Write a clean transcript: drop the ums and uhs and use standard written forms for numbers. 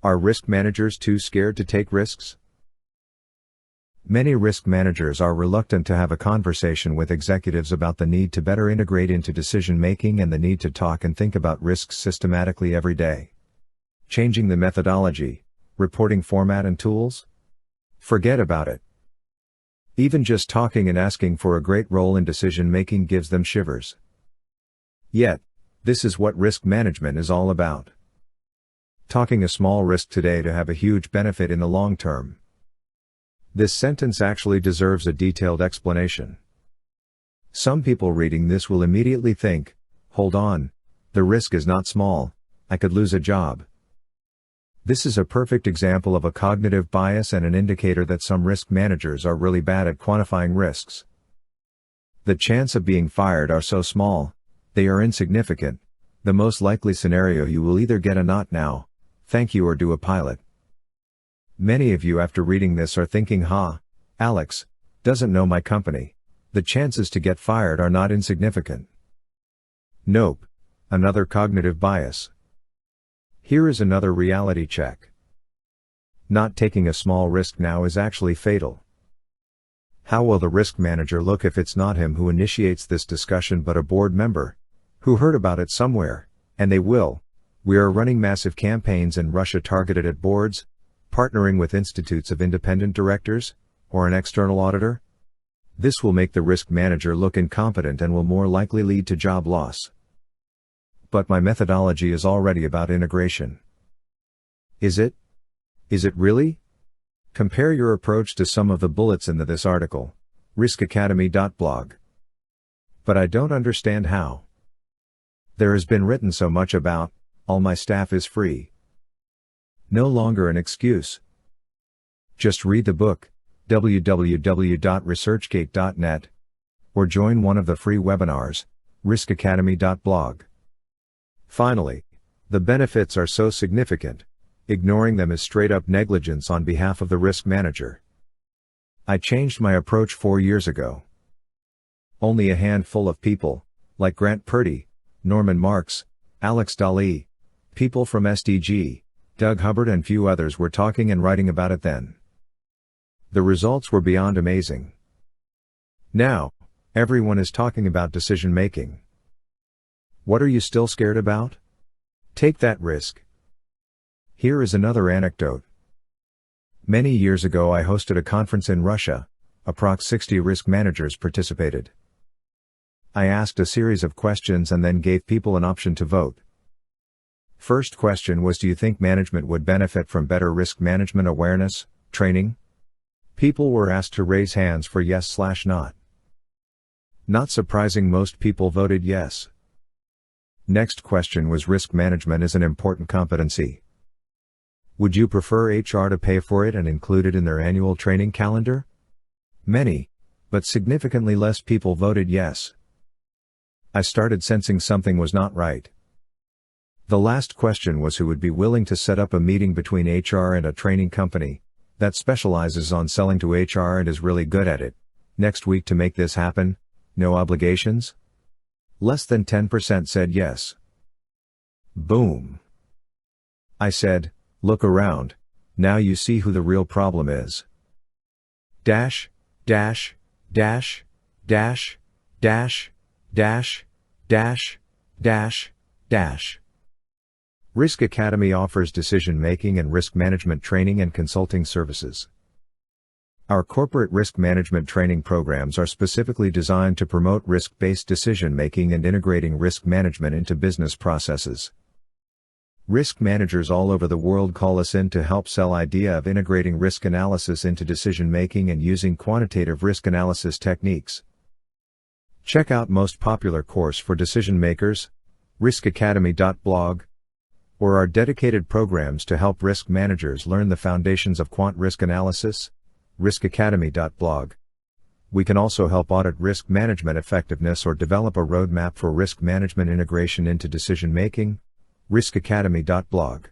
Are risk managers too scared to take risks? Many risk managers are reluctant to have a conversation with executives about the need to better integrate into decision-making and the need to talk and think about risks systematically every day. Changing the methodology, reporting format and tools? Forget about it. Even just talking and asking for a great role in decision-making gives them shivers. Yet, this is what risk management is all about. Taking a small risk today to have a huge benefit in the long term. This sentence actually deserves a detailed explanation. Some people reading this will immediately think, hold on, the risk is not small, I could lose a job. This is a perfect example of a cognitive bias and an indicator that some risk managers are really bad at quantifying risks. The chance of being fired are so small, they are insignificant. The most likely scenario, you will either get a not now, thank you, or do a pilot. Many of you after reading this are thinking, Alex doesn't know my company. The chances to get fired are not insignificant. Nope. Another cognitive bias. Here is another reality check. Not taking a small risk now is actually fatal. How will the risk manager look if it's not him who initiates this discussion but a board member who heard about it somewhere? And they will. We are running massive campaigns in Russia targeted at boards, partnering with institutes of independent directors, or an external auditor. This will make the risk manager look incompetent and will more likely lead to job loss. But my methodology is already about integration. Is it? Is it really? Compare your approach to some of the bullets in this article. riskacademy.blog. But I don't understand how. There has been written so much about, all my staff is free. No longer an excuse. Just read the book, www.researchgate.net, or join one of the free webinars, riskacademy.blog. Finally, the benefits are so significant, ignoring them is straight up negligence on behalf of the risk manager. I changed my approach 4 years ago. Only a handful of people, like Grant Purdy, Norman Marks, Alex Daly, people from SDG, Doug Hubbard and few others were talking and writing about it then. The results were beyond amazing. Now, everyone is talking about decision making. What are you still scared about? Take that risk. Here is another anecdote. Many years ago I hosted a conference in Russia. Approx 60 risk managers participated. I asked a series of questions and then gave people an option to vote. First question was, do you think management would benefit from better risk management awareness, training? People were asked to raise hands for yes/not. Not surprising, most people voted yes. Next question was, risk management is an important competency. Would you prefer HR to pay for it and include it in their annual training calendar? Many, but significantly less people voted yes. I started sensing something was not right. The last question was, who would be willing to set up a meeting between HR and a training company that specializes on selling to HR and is really good at it, next week to make this happen, no obligations? Less than 10% said yes. Boom. I said, look around, now you see who the real problem is. Dash, dash, dash, dash, dash, dash, dash, dash, dash. Risk Academy offers decision-making and risk management training and consulting services. Our corporate risk management training programs are specifically designed to promote risk-based decision-making and integrating risk management into business processes. Risk managers all over the world call us in to help sell idea of integrating risk analysis into decision-making and using quantitative risk analysis techniques. Check out most popular course for decision makers, riskacademy.blog, or our dedicated programs to help risk managers learn the foundations of quant risk analysis, riskacademy.blog. We can also help audit risk management effectiveness or develop a roadmap for risk management integration into decision making, riskacademy.blog.